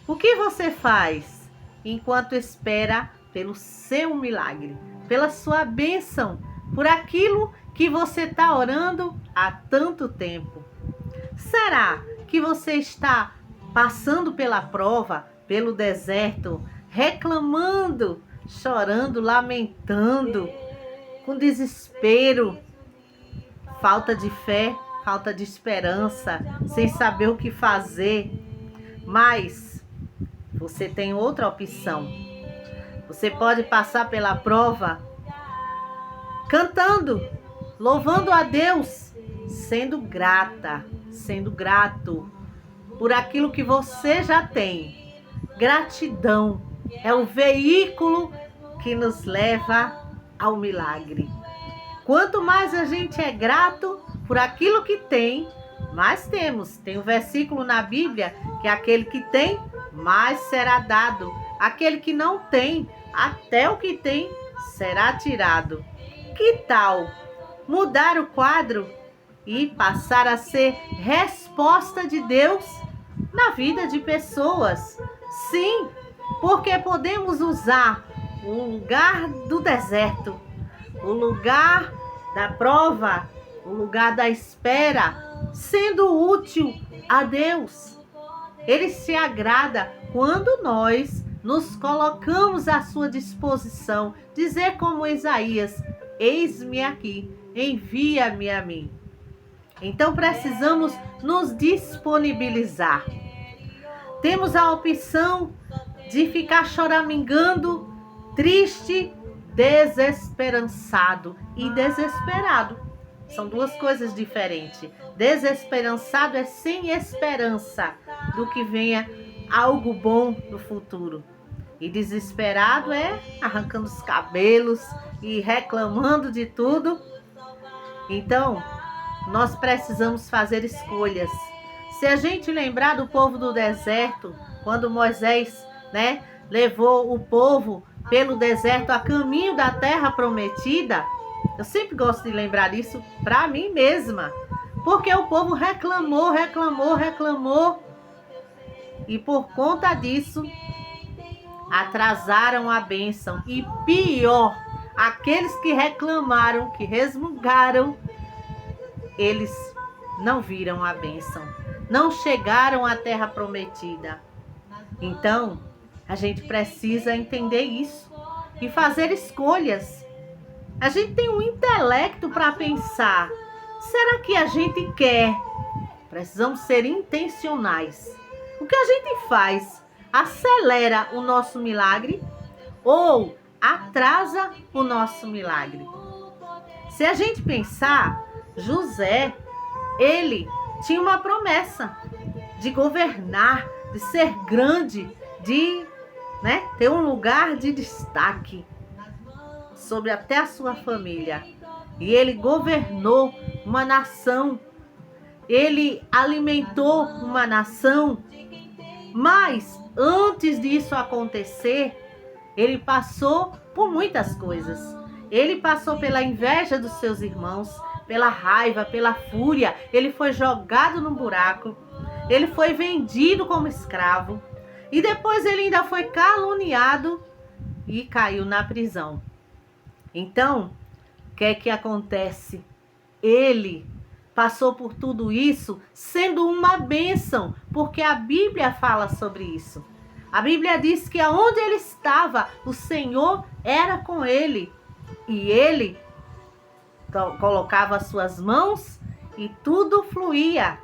O que você faz enquanto espera pelo seu milagre, pela sua bênção, por aquilo que você está orando há tanto tempo? Será que você está passando pela prova, pelo deserto, reclamando, chorando, lamentando, com desespero, falta de fé, falta de esperança, sem saber o que fazer? Mas você tem outra opção. Você pode passar pela prova cantando, louvando a Deus, sendo grata, sendo grato por aquilo que você já tem. Gratidão é o veículo que nos leva ao milagre. Quanto mais a gente é grato por aquilo que tem, mais temos. Tem um versículo na Bíblia que aquele que tem, mais será dado. Aquele que não tem, até o que tem será tirado. Que tal mudar o quadro e passar a ser resposta de Deus na vida de pessoas? Sim, porque podemos usar o lugar do deserto, o lugar da prova, o lugar da espera, sendo útil a Deus. Ele se agrada quando nós nos colocamos à sua disposição, dizer como Isaías: eis-me aqui, envia-me a mim. Então precisamos nos disponibilizar. Temos a opção de ficar choramingando, triste, desesperançado e desesperado. São duas coisas diferentes. Desesperançado é sem esperança do que venha algo bom no futuro. E desesperado é arrancando os cabelos e reclamando de tudo. Então, nós precisamos fazer escolhas. Se a gente lembrar do povo do deserto, quando Moisés, levou o povo pelo deserto a caminho da terra prometida, eu sempre gosto de lembrar disso para mim mesma, porque o povo reclamou, e por conta disso atrasaram a bênção. E pior, aqueles que reclamaram, que resmungaram, eles não viram a bênção, não chegaram à terra prometida. Então, a gente precisa entender isso e fazer escolhas. A gente tem um intelecto para pensar. Será que a gente quer? Precisamos ser intencionais. O que a gente faz? Acelera o nosso milagre ou atrasa o nosso milagre? Se a gente pensar, José, ele tinha uma promessa de governar, de ser grande, de ter um lugar de destaque sobre até a sua família. E ele governou uma nação, ele alimentou uma nação, mas antes disso acontecer, ele passou por muitas coisas. Ele passou pela inveja dos seus irmãos, pela raiva, pela fúria. Ele foi jogado no buraco, ele foi vendido como escravo e depois ele ainda foi caluniado e caiu na prisão. Então, o que é que acontece? Ele passou por tudo isso sendo uma bênção, porque a Bíblia fala sobre isso. A Bíblia diz que aonde ele estava, o Senhor era com ele. E ele colocava as suas mãos e tudo fluía.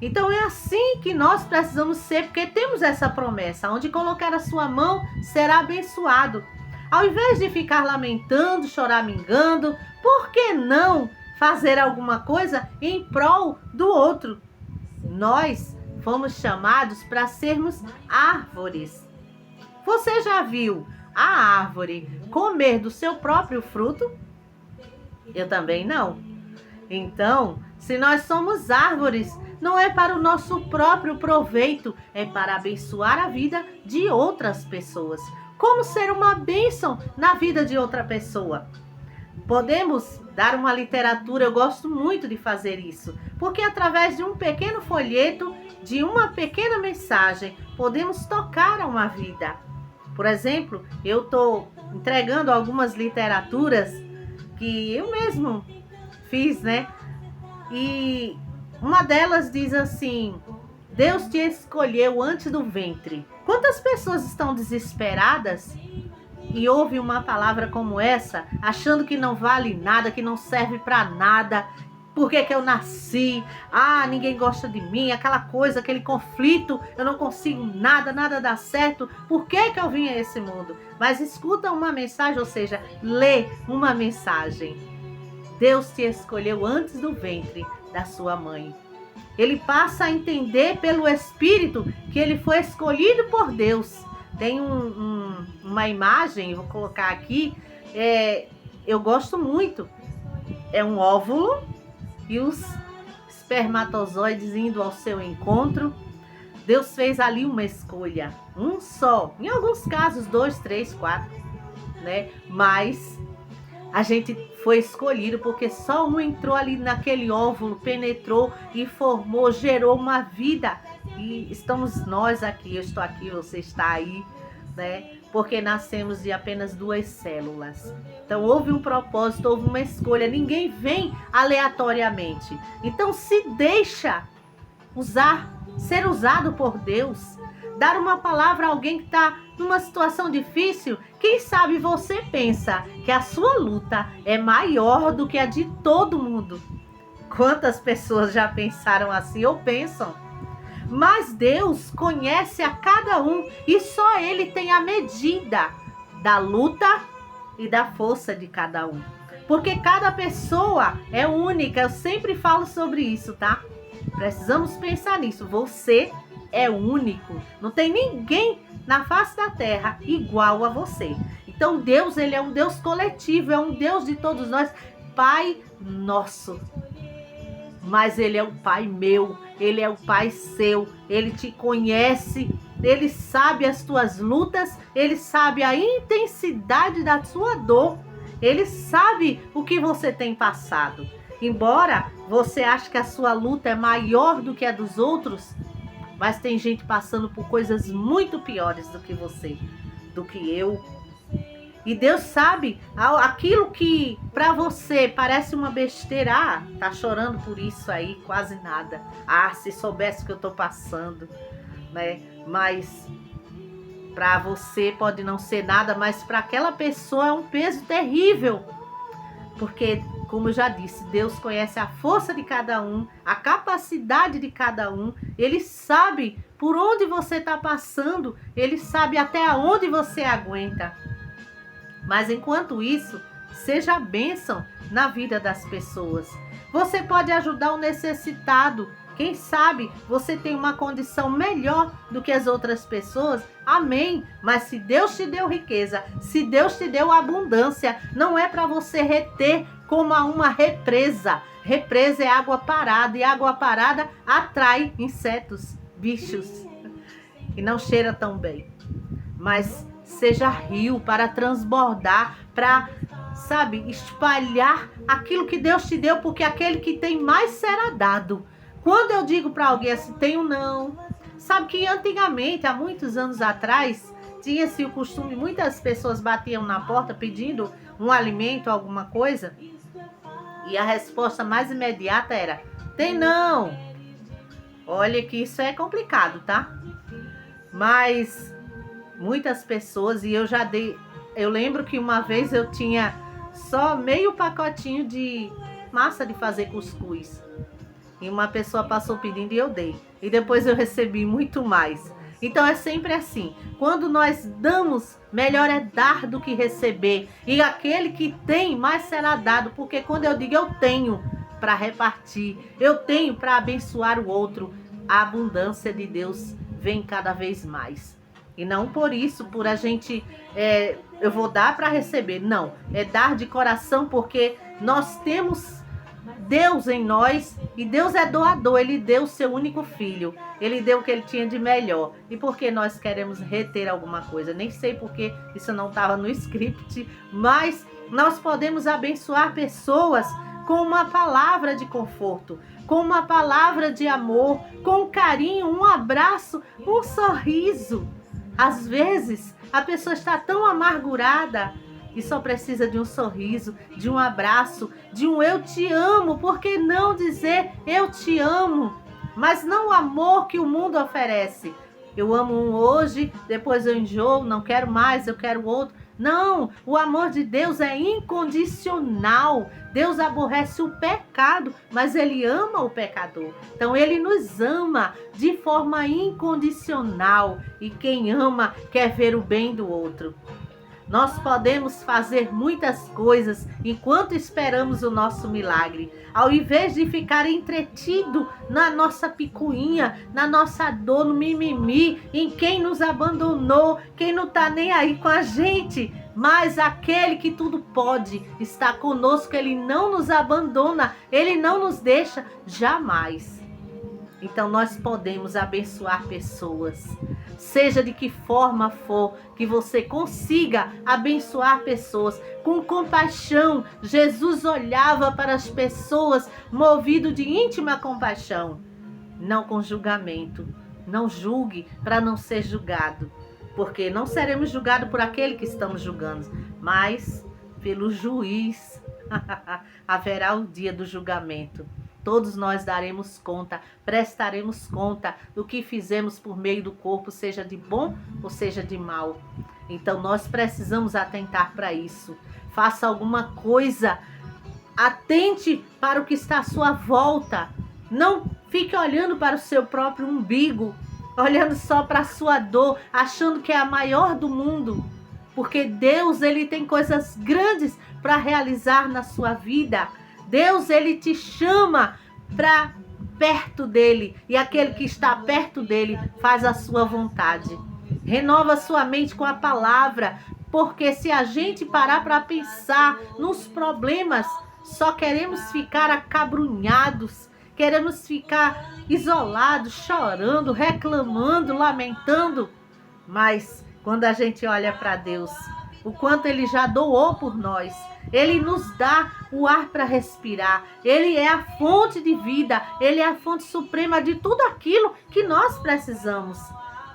Então é assim que nós precisamos ser, porque temos essa promessa: onde colocar a sua mão será abençoado. Ao invés de ficar lamentando, choramingando, por que não fazer alguma coisa em prol do outro? Nós fomos chamados para sermos árvores. Você já viu a árvore comer do seu próprio fruto? Eu também não. Então, se nós somos árvores, não é para o nosso próprio proveito, é para abençoar a vida de outras pessoas. Como ser uma bênção na vida de outra pessoa? Podemos dar uma literatura, eu gosto muito de fazer isso, porque através de um pequeno folheto de uma pequena mensagem, podemos tocar a uma vida. Por exemplo, eu estou entregando algumas literaturas que eu mesmo fiz, né? E uma delas diz assim: Deus te escolheu antes do ventre. Quantas pessoas estão desesperadas e ouvem uma palavra como essa, achando que não vale nada, que não serve para nada? Por que que eu nasci? Ah, ninguém gosta de mim, aquela coisa, aquele conflito, eu não consigo nada, nada dá certo. Por que que eu vim a esse mundo? Mas escuta uma mensagem, ou seja, lê uma mensagem. Deus te escolheu antes do ventre da sua mãe. Ele passa a entender pelo Espírito que ele foi escolhido por Deus. Tem uma imagem, vou colocar aqui, eu gosto muito. É um óvulo e os espermatozoides indo ao seu encontro. Deus fez ali uma escolha, um só. Em alguns casos, 2, 3, 4, né? Mas a gente foi escolhido porque só um entrou ali naquele óvulo, penetrou e formou, gerou uma vida. E estamos nós aqui, eu estou aqui, você está aí, né? Porque nascemos de apenas 2 células. Então houve um propósito, houve uma escolha. Ninguém vem aleatoriamente. Então se deixa ser usado por Deus. Dar uma palavra a alguém que está numa situação difícil. Quem sabe você pensa que a sua luta é maior do que a de todo mundo. Quantas pessoas já pensaram assim ou pensam? Mas Deus conhece a cada um e só Ele tem a medida da luta e da força de cada um. Porque cada pessoa é única, eu sempre falo sobre isso, tá? Precisamos pensar nisso, você é único, não tem ninguém na face da terra igual a você. Então Deus, Ele é um Deus coletivo, é um Deus de todos nós, Pai nosso. Mas Ele é o Pai meu, Ele é o Pai seu, Ele te conhece, Ele sabe as tuas lutas, Ele sabe a intensidade da sua dor, Ele sabe o que você tem passado. Embora você ache que a sua luta é maior do que a dos outros, mas tem gente passando por coisas muito piores do que você, do que eu. E Deus sabe aquilo que para você parece uma besteira. Ah, tá chorando por isso aí, quase nada. Ah, se soubesse o que eu tô passando, né? Mas para você pode não ser nada, mas para aquela pessoa é um peso terrível. Porque, como eu já disse, Deus conhece a força de cada um, a capacidade de cada um. Ele sabe por onde você está passando, Ele sabe até onde você aguenta. Mas enquanto isso, seja bênção na vida das pessoas. Você pode ajudar o necessitado. Quem sabe você tem uma condição melhor do que as outras pessoas. Amém. Mas se Deus te deu riqueza, se Deus te deu abundância, não é para você reter como a uma represa. Represa é água parada e água parada atrai insetos, bichos. E não cheira tão bem. Mas seja rio para transbordar, para, espalhar aquilo que Deus te deu, porque aquele que tem mais será dado. Quando eu digo para alguém assim, tenho não. Sabe que antigamente, há muitos anos atrás, tinha-se o costume, muitas pessoas batiam na porta pedindo um alimento, alguma coisa, e a resposta mais imediata era, tem não. Olha que isso é complicado, tá? Mas muitas pessoas, e eu lembro que uma vez eu tinha só meio pacotinho de massa de fazer cuscuz. E uma pessoa passou pedindo e eu dei. E depois eu recebi muito mais. Então é sempre assim. Quando nós damos, melhor é dar do que receber. E aquele que tem, mais será dado. Porque quando eu digo eu tenho para repartir, eu tenho para abençoar o outro, a abundância de Deus vem cada vez mais. E não por isso, por a gente, eu vou dar para receber. Não, é dar de coração, porque nós temos Deus em nós, e Deus é doador. Ele deu o seu único filho, Ele deu o que Ele tinha de melhor. E por que nós queremos reter alguma coisa? Nem sei porque isso não estava no script, mas nós podemos abençoar pessoas com uma palavra de conforto, com uma palavra de amor, com carinho, um abraço, um sorriso. Às vezes, a pessoa está tão amargurada e só precisa de um sorriso, de um abraço, de um eu te amo. Por que não dizer eu te amo? Mas não o amor que o mundo oferece. Eu amo um hoje, depois eu enjoo, não quero mais, eu quero outro. Não, o amor de Deus é incondicional. Deus aborrece o pecado, mas Ele ama o pecador. Então Ele nos ama de forma incondicional. E quem ama quer ver o bem do outro. Nós podemos fazer muitas coisas enquanto esperamos o nosso milagre. Ao invés de ficar entretido na nossa picuinha, na nossa dor, no mimimi, em quem nos abandonou, quem não está nem aí com a gente. Mas aquele que tudo pode está conosco, Ele não nos abandona, Ele não nos deixa jamais. Então nós podemos abençoar pessoas. Seja de que forma for, que você consiga abençoar pessoas com compaixão. Jesus olhava para as pessoas movido de íntima compaixão, não com julgamento. Não julgue para não ser julgado, porque não seremos julgados por aquele que estamos julgando, mas pelo juiz. Haverá o dia do julgamento. Todos nós daremos conta, prestaremos conta do que fizemos por meio do corpo, seja de bom ou seja de mal. Então nós precisamos atentar para isso. Faça alguma coisa, atente para o que está à sua volta. Não fique olhando para o seu próprio umbigo, olhando só para a sua dor, achando que é a maior do mundo. Porque Deus, Ele tem coisas grandes para realizar na sua vida. Deus, Ele te chama para perto dEle. E aquele que está perto dEle faz a sua vontade. Renova sua mente com a palavra. Porque se a gente parar para pensar nos problemas, só queremos ficar acabrunhados. Queremos ficar isolados, chorando, reclamando, lamentando. Mas quando a gente olha para Deus, o quanto Ele já doou por nós, Ele nos dá o ar para respirar, Ele é a fonte de vida, Ele é a fonte suprema de tudo aquilo que nós precisamos.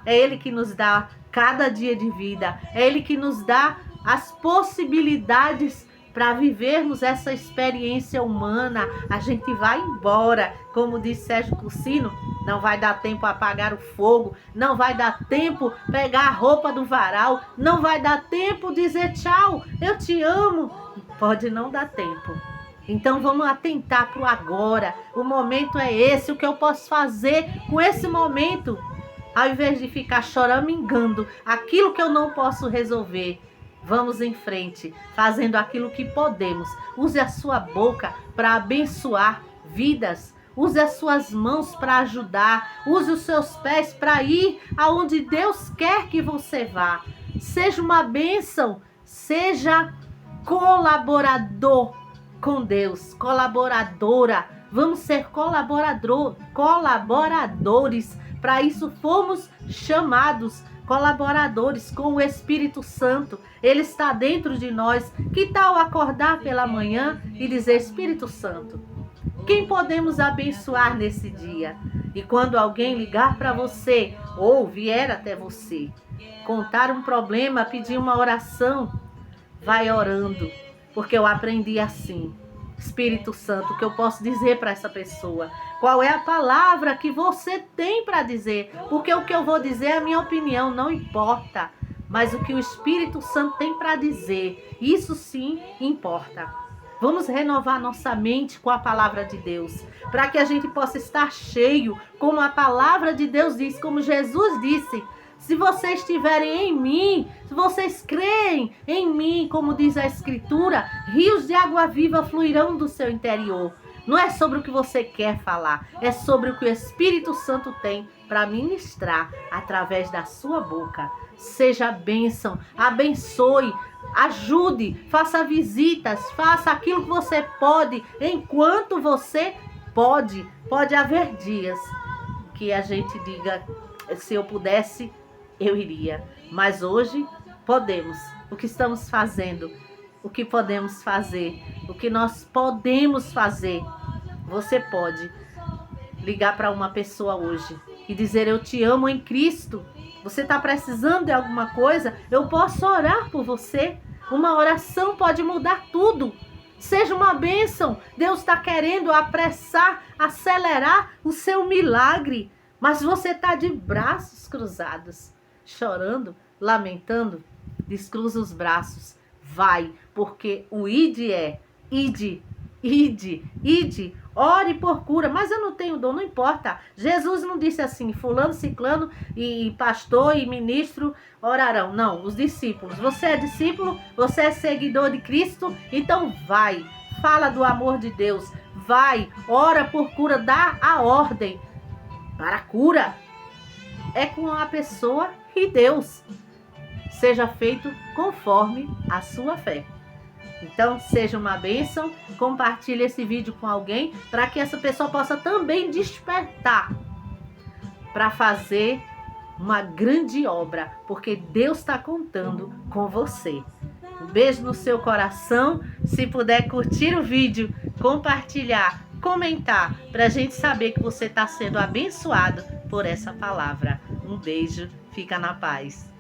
É Ele que nos dá cada dia de vida, é Ele que nos dá as possibilidades para vivermos essa experiência humana. A gente vai embora, como disse Sérgio Cursino, não vai dar tempo a apagar o fogo, não vai dar tempo pegar a roupa do varal, não vai dar tempo dizer tchau, eu te amo. Pode não dar tempo. Então vamos atentar para o agora. O momento é esse, o que eu posso fazer com esse momento? Ao invés de ficar choramingando aquilo que eu não posso resolver, vamos em frente, fazendo aquilo que podemos. Use a sua boca para abençoar vidas. Use as suas mãos para ajudar. Use os seus pés para ir aonde Deus quer que você vá. Seja uma bênção. Seja colaborador com Deus. Colaboradora. Vamos ser colaboradores. Para isso fomos chamados. Colaboradores com o Espírito Santo. Ele está dentro de nós. Que tal acordar pela manhã e dizer: Espírito Santo, quem podemos abençoar nesse dia? E quando alguém ligar para você ou vier até você, contar um problema, pedir uma oração, vai orando. Porque eu aprendi assim. Espírito Santo, o que eu posso dizer para essa pessoa? Qual é a palavra que você tem para dizer? Porque o que eu vou dizer é a minha opinião, não importa. Mas o que o Espírito Santo tem para dizer, isso sim importa. Vamos renovar nossa mente com a palavra de Deus, para que a gente possa estar cheio, como a palavra de Deus diz, como Jesus disse: se vocês estiverem em mim, se vocês creem em mim, como diz a Escritura, rios de água viva fluirão do seu interior. Não é sobre o que você quer falar, é sobre o que o Espírito Santo tem para ministrar através da sua boca. Seja bênção, abençoe, ajude, faça visitas, faça aquilo que você pode, enquanto você pode. Pode haver dias que a gente diga: se eu pudesse, eu iria. Mas hoje podemos. O que estamos fazendo o que podemos fazer, o que nós podemos fazer. Você pode ligar para uma pessoa hoje e dizer: eu te amo em Cristo. Você está precisando de alguma coisa? Eu posso orar por você. Uma oração pode mudar tudo. Seja uma bênção. Deus está querendo apressar, acelerar o seu milagre. Mas você está de braços cruzados, chorando, lamentando. Descruza os braços. Vai, porque o ide é ide, ide, ide. Ore por cura, mas eu não tenho dom, não importa. Jesus não disse assim: fulano, ciclano e pastor e ministro orarão. Não, os discípulos. Você é discípulo, você é seguidor de Cristo, então vai. Fala do amor de Deus. Vai, ora por cura, dá a ordem para a cura. É com a pessoa e Deus. Seja feito conforme a sua fé. Então, seja uma bênção, compartilhe esse vídeo com alguém para que essa pessoa possa também despertar para fazer uma grande obra, porque Deus está contando com você. Um beijo no seu coração. Se puder curtir o vídeo, compartilhar, comentar, para a gente saber que você está sendo abençoado por essa palavra. Um beijo, fica na paz.